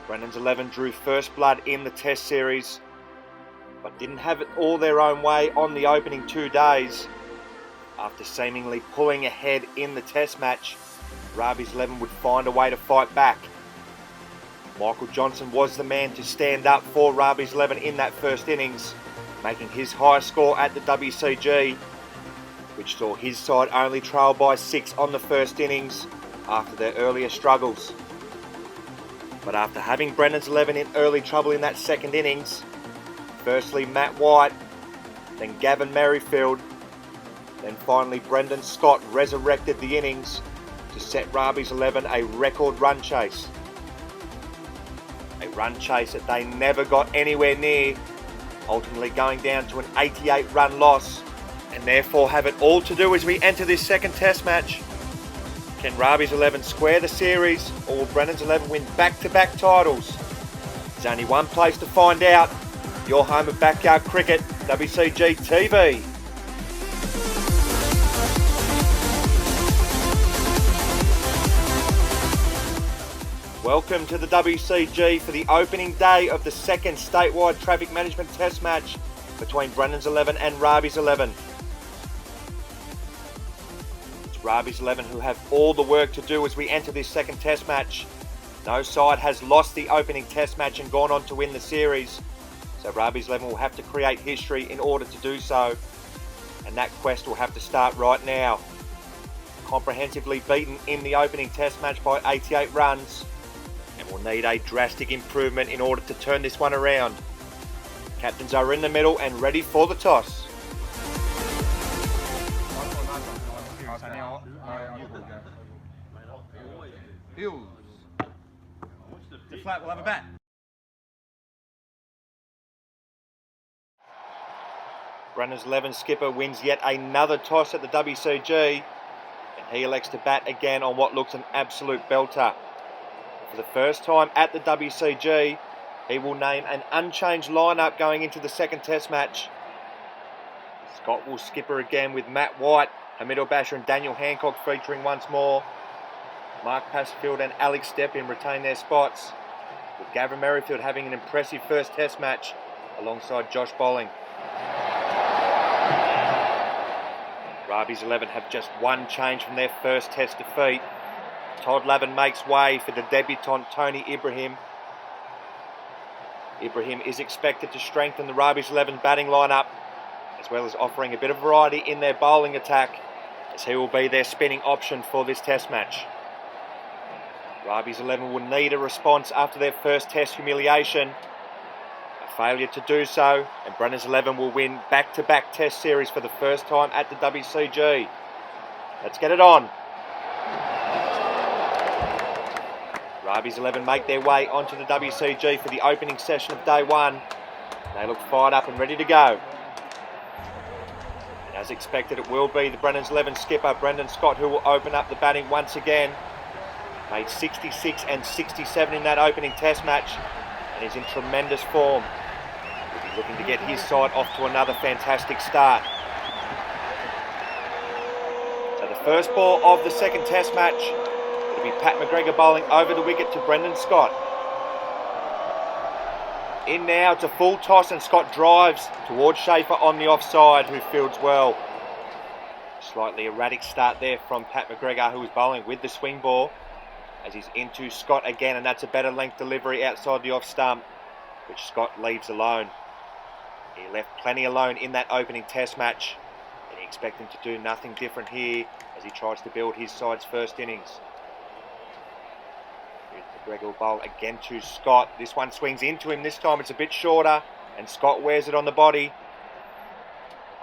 Brennan's 11 drew first blood in the Test series, but didn't have it all their own way on the opening 2 days. After seemingly pulling ahead in the Test match, Robbie's 11 would find a way to fight back. Michael Johnson was the man to stand up for Robbie's 11 in that first innings, making his highest score at the WCG, which saw his side only trail by 6 on the first innings after their earlier struggles. But after having Brennan's 11 in early trouble in that second innings, firstly Matt White, then Gavin Merrifield, then finally Brendan Scott resurrected the innings to set Robbie's 11 a record run chase. A run chase that they never got anywhere near, ultimately going down to an 88 run loss, and therefore have it all to do as we enter this second Test match. Can Robbie's 11 square the series, or will Brennan's 11 win back-to-back titles? There's only one place to find out. Your home of backyard cricket, WCG TV. Welcome to the WCG for the opening day of the second statewide traffic management test match between Brennan's 11 and Robbie's 11. It's Robbie's 11 who have all the work to do as we enter this second test match. No side has lost the opening test match and gone on to win the series, so Robbie's 11 will have to create history in order to do so, and that quest will have to start right now. Comprehensively beaten in the opening test match by 88 runs, and will need a drastic improvement in order to turn this one around. Captains are in the middle and ready for the toss. The flat will have a bat. Brennan's 11 skipper wins yet another toss at the WCG, and he elects to bat again on what looks an absolute belter. For the first time at the WCG, he will name an unchanged lineup going into the second test match. Scott will skipper again with Matt White, Hamid Basher and Daniel Hancock featuring once more. Mark Passfield and Alex Stepien retain their spots, with Gavin Merrifield having an impressive first test match alongside Josh Bolling. Robbie's 11 have just one change from their first test defeat. Todd Lavin makes way for the debutant Tony Ibrahim. Ibrahim is expected to strengthen the Robbie's 11 batting lineup, as well as offering a bit of variety in their bowling attack, as he will be their spinning option for this test match. Robbie's 11 will need a response after their first test humiliation. A failure to do so, and Brennan's 11 will win back-to-back test series for the first time at the WCG. Let's get it on. Robbie's 11 make their way onto the WCG for the opening session of day one. They look fired up and ready to go. And as expected, it will be the Brennan's 11 skipper, Brendan Scott, who will open up the batting once again. Made 66 and 67 in that opening test match, and is in tremendous form. He'll be looking to get his side off to another fantastic start. So the first ball of the second test match, it'll be Pat McGregor bowling over the wicket to Brendan Scott. In now to full toss, and Scott drives towards Schaefer on the offside, who fields well. Slightly erratic start there from Pat McGregor, who is bowling with the swing ball, as he's into Scott again, and that's a better length delivery outside the off stump, which Scott leaves alone. He left plenty alone in that opening test match, and you expect him to do nothing different here as he tries to build his side's first innings. McGregor will bowl again to Scott. This one swings into him. This time it's a bit shorter, and Scott wears it on the body.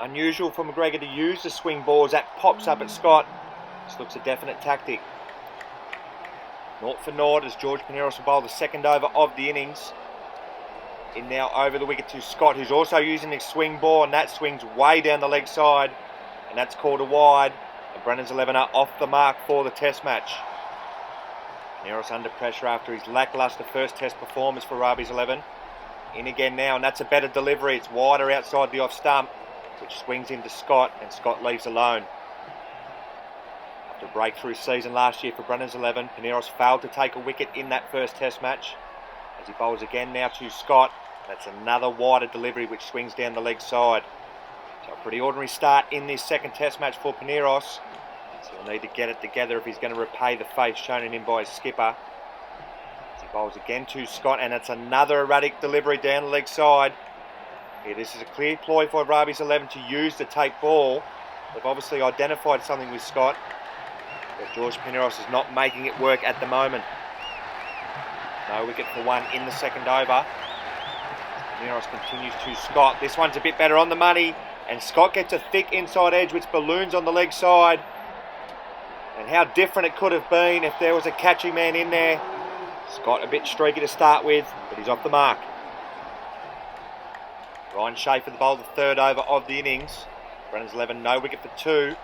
Unusual for McGregor to use the swing ball as that pops up at Scott. This looks a definite tactic. Naught for naught as George Paneros will bowl the second over of the innings. In now over the wicket to Scott, who's also using his swing ball, and that swings way down the leg side, and that's called a wide, and Brennan's 11 are off the mark for the test match. Paneros under pressure after his lacklustre first test performance for Robbie's 11. In again now, and that's a better delivery. It's wider outside the off stump, which swings into Scott, and Scott leaves alone. After a breakthrough season last year for Brennan's 11, Paneros failed to take a wicket in that first test match, as As he bowls again now to Scott. That's another wider delivery which swings down the leg side. So a pretty ordinary start in this second test match for Paneros. So he'll need to get it together if he's going to repay the faith shown in him by his skipper. As he bowls again to Scott, and it's another erratic delivery down the leg side. Here, this is a clear ploy for Robbie's 11 to use the tape ball. They've obviously identified something with Scott, but George Paneros is not making it work at the moment. No wicket for one in the second over. Paneros continues to Scott. This one's a bit better on the money, and Scott gets a thick inside edge which balloons on the leg side. And how different it could have been if there was a catching man in there. Scott a bit streaky to start with, but he's off the mark. Ryan Schaefer, the bowler, the third over of the innings. Brennan's 11, no wicket for two.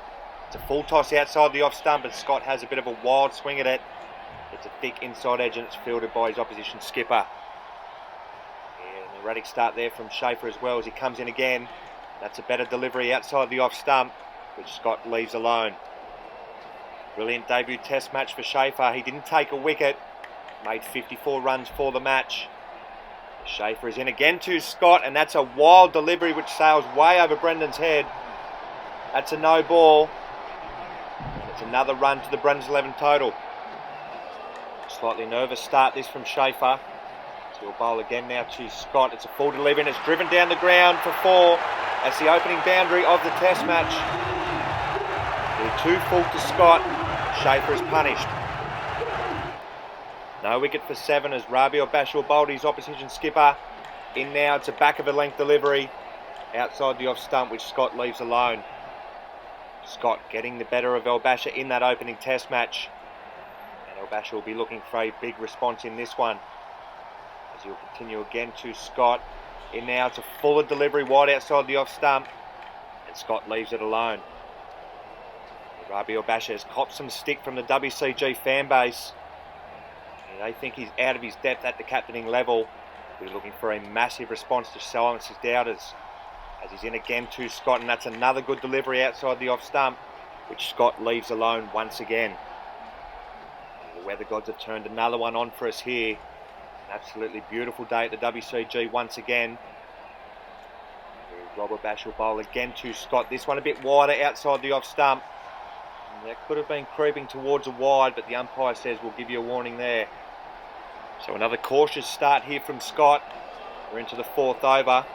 It's a full toss outside the off stump, and Scott has a bit of a wild swing at it. It's a thick inside edge, and it's fielded by his opposition skipper. Yeah, an erratic start there from Schaefer as well as he comes in again. That's a better delivery outside the off stump, which Scott leaves alone. Brilliant debut test match for Schaefer. He didn't take a wicket, made 54 runs for the match. Schaefer is in again to Scott, and that's a wild delivery which sails way over Brendan's head. That's a no ball. It's another run to the Brendan's 11 total. Slightly nervous start this from Schaefer. So he'll bowl again now to Scott. It's a full delivery, and it's driven down the ground for four. That's the opening boundary of the test match. They're 2 full to Scott. Schaefer is punished. No wicket for 7 as Robbie will bowl his opposition skipper. In now, it's a back of a length delivery outside the off stump which Scott leaves alone. Scott getting the better of El-Basha in that opening test match. And El-Basha will be looking for a big response in this one. As he'll continue again to Scott. In now, it's a fuller delivery wide outside the off stump. And Scott leaves it alone. Robbie El-Basha has copped some stick from the WCG fan base. They think he's out of his depth at the captaining level. We're looking for a massive response to silence his doubters. As he's in again to Scott, and that's another good delivery outside the off stump, which Scott leaves alone once again. The weather gods have turned another one on for us here. An absolutely beautiful day at the WCG once again. Robert Bash will bowl again to Scott. This one a bit wider outside the off stump. And that could have been creeping towards a wide, but the umpire says we'll give you a warning there. So another cautious start here from Scott. We're into the fourth over.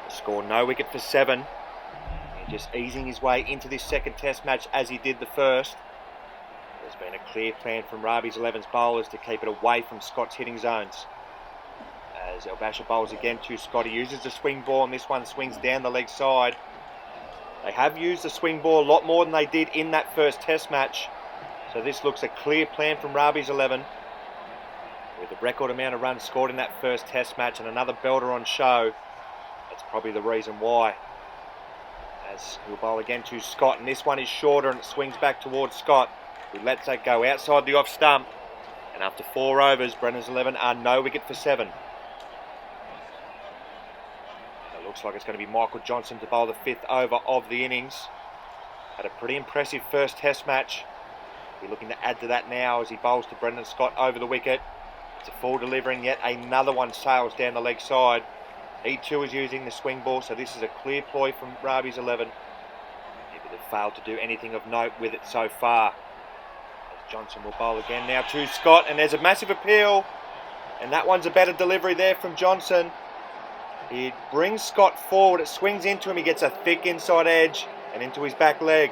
The score no wicket for 7. And just easing his way into this second test match as he did the first. There's been a clear plan from Robbie's 11's bowlers to keep it away from Scott's hitting zones. As El-Basha bowls again to Scott, he uses the swing ball, and this one swings down the leg side. They have used the swing ball a lot more than they did in that first test match. So this looks a clear plan from Robbie's 11. With the record amount of runs scored in that first test match and another belter on show, that's probably the reason why. As he'll bowl again to Scott, and this one is shorter and it swings back towards Scott, who lets that go outside the off stump. And after 4 overs, Brennan's 11 are no wicket for 7. It looks like it's going to be Michael Johnson to bowl the 5th over of the innings. Had a pretty impressive first test match. We're looking to add to that now as he bowls to Brendan Scott over the wicket. It's a full delivering, yet another one sails down the leg side. He too is using the swing ball, so this is a clear ploy from Robbie's 11. But they've failed to do anything of note with it so far. As Johnson will bowl again now to Scott, and there's a massive appeal. And that one's a better delivery there from Johnson. He brings Scott forward, it swings into him, he gets a thick inside edge and into his back leg.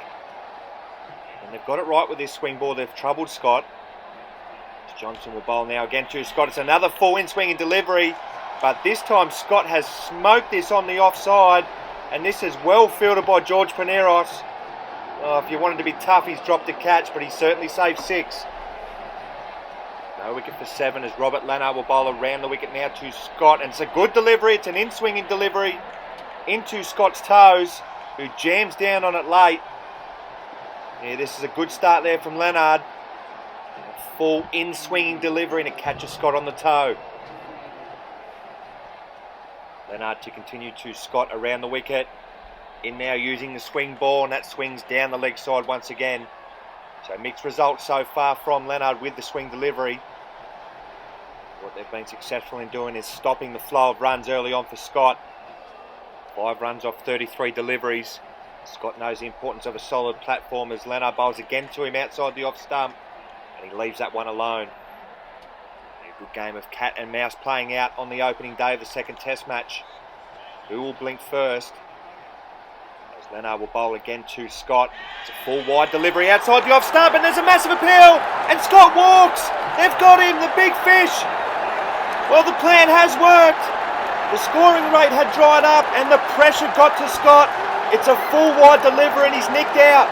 And they've got it right with this swing ball, they've troubled Scott. Johnson will bowl now again to Scott. It's another full in-swinging delivery, but this time Scott has smoked this on the offside, and this is well fielded by George Paneros. Oh, if you wanted to be tough, he's dropped a catch, but he certainly saved 6. No wicket for 7 as Robert Leonard will bowl around the wicket now to Scott, and it's a good delivery. It's an in-swinging delivery into Scott's toes, who jams down on it late. Yeah, this is a good start there from Leonard. Full in-swinging delivery, and it catches Scott on the toe. Leonard to continue to Scott around the wicket. In now using the swing ball, and that swings down the leg side once again. So mixed results so far from Leonard with the swing delivery. What they've been successful in doing is stopping the flow of runs early on for Scott. 5 runs off 33 deliveries. Scott knows the importance of a solid platform as Leno bowls again to him outside the off stump, and he leaves that one alone. A good game of cat and mouse playing out on the opening day of the second test match. Who will blink first? As Leno will bowl again to Scott. It's a full wide delivery outside the off stump, and there's a massive appeal, and Scott walks. They've got him, the big fish. Well, the plan has worked. The scoring rate had dried up and the pressure got to Scott. It's a full wide delivery and he's nicked out.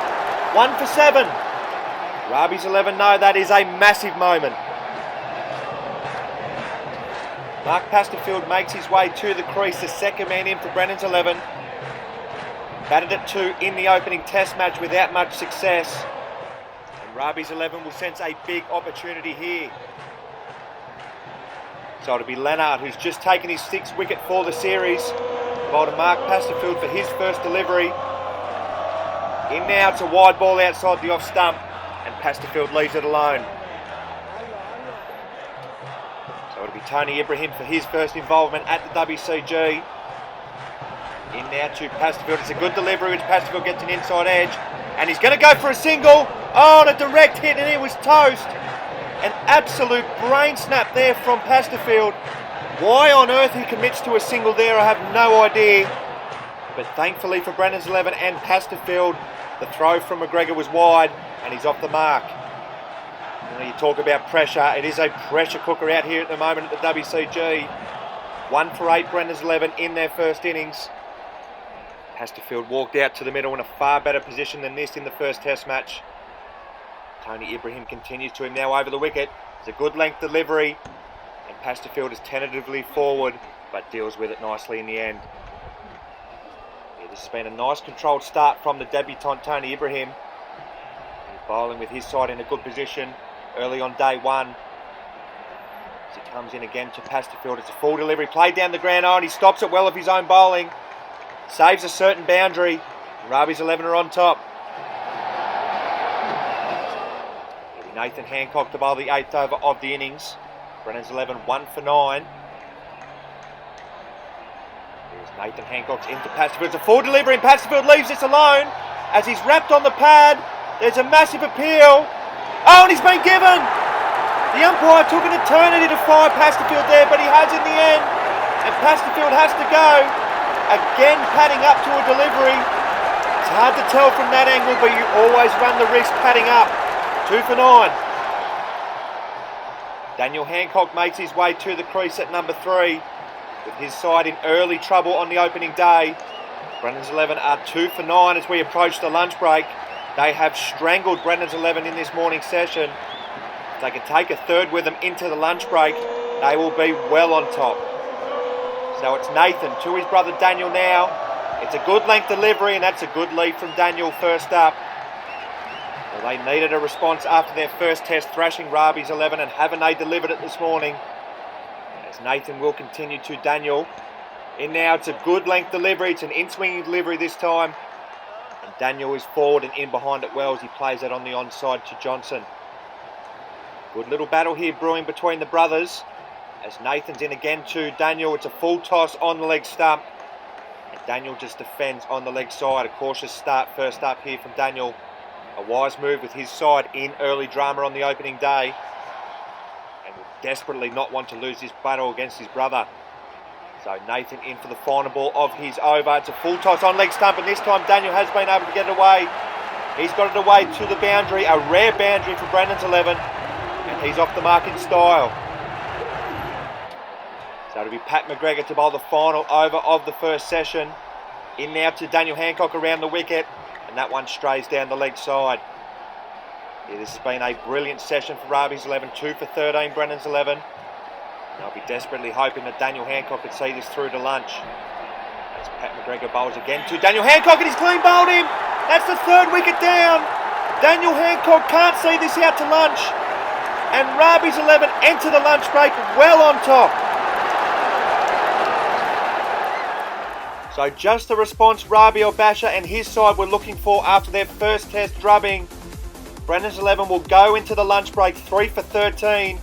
1 for 7. Robbie's 11 know that is a massive moment. Mark Pasterfield makes his way to the crease, the second man in for Brennan's 11. Batted at 2 in the opening test match without much success. And Robbie's 11 will sense a big opportunity here. So it'll be Leonard, who's just taken his 6th wicket for the series. Bowled to Mark Pasterfield for his first delivery. In now, it's a wide ball outside the off stump, and Pasterfield leaves it alone. So it'll be Tony Ibrahim for his first involvement at the WCG. In now to Pasterfield. It's a good delivery, which Pasterfield gets an inside edge, and he's going to go for a single. Oh, and a direct hit, and it was toast. An absolute brain snap there from Pasterfield. Why on earth he commits to a single there, I have no idea. But thankfully for Brennan's 11 and Pasterfield, the throw from McGregor was wide and he's off the mark. Now you talk about pressure, it is a pressure cooker out here at the moment at the WCG. 1 for 8 Brennan's 11 in their first innings. Pasterfield walked out to the middle in a far better position than this in the first test match. Tony Ibrahim continues to him now over the wicket. It's a good length delivery, and Pasterfield is tentatively forward, but deals with it nicely in the end. Yeah, this has been a nice controlled start from the debutant Tony Ibrahim. He's bowling with his side in a good position early on day 1. As he comes in again to Pasterfield, it's a full delivery, played down the ground, and he stops it well of his own bowling. Saves a certain boundary. Robbie's 11 are on top. Nathan Hancock to bowl the 8th over of the innings. Brennan's 11, 1 for 9. Here's Nathan Hancock's into Pasterfield. It's a full delivery and Pasterfield leaves this alone. As he's wrapped on the pad, there's a massive appeal. Oh, and he's been given. The umpire took an eternity to fire Pasterfield there, but he has in the end. And Pasterfield has to go. Again padding up to a delivery. It's hard to tell from that angle, but you always run the risk padding up. 2 for 9. Daniel Hancock makes his way to the crease at number 3 with his side in early trouble on the opening day. Brennan's 11 are 2 for 9 as we approach the lunch break. They have strangled Brennan's 11 in this morning session. If they can take a third with them into the lunch break, they will be well on top. So it's Nathan to his brother Daniel now. It's a good length delivery, and that's a good lead from Daniel first up. Well, they needed a response after their first test, thrashing Robbie's 11, and haven't they delivered it this morning? As Nathan will continue to Daniel. In now, it's a good length delivery. It's an in-swinging delivery this time. And Daniel is forward and in behind it well as he plays it on the onside to Johnson. Good little battle here brewing between the brothers. As Nathan's in again to Daniel. It's a full toss on the leg stump. And Daniel just defends on the leg side. A cautious start first up here from Daniel. A wise move with his side in early drama on the opening day. And will desperately not want to lose this battle against his brother. So Nathan in for the final ball of his over. It's a full toss on leg stump, and this time Daniel has been able to get it away. He's got it away to the boundary, a rare boundary for Brennan's 11. And he's off the mark in style. So it'll be Pat McGregor to bowl the final over of the first session. In now to Daniel Hancock around the wicket. And that one strays down the leg side. Yeah, this has been a brilliant session for Robbie's 11. 2 for 13, Brennan's 11. And I'll be desperately hoping that Daniel Hancock could see this through to lunch. As Pat McGregor bowls again to Daniel Hancock, and he's clean bowled him. That's the 3rd wicket down. Daniel Hancock can't see this out to lunch. And Robbie's 11 enter the lunch break well on top. So just the response Robbie Obasha and his side were looking for after their first test drubbing. Brennan's 11 will go into the lunch break 3 for 13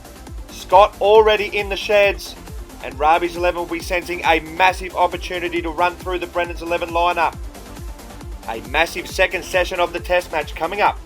Scott already in the sheds, and Robbie's 11 will be sensing a massive opportunity to run through the Brennan's 11 lineup. A massive second session of the test match coming up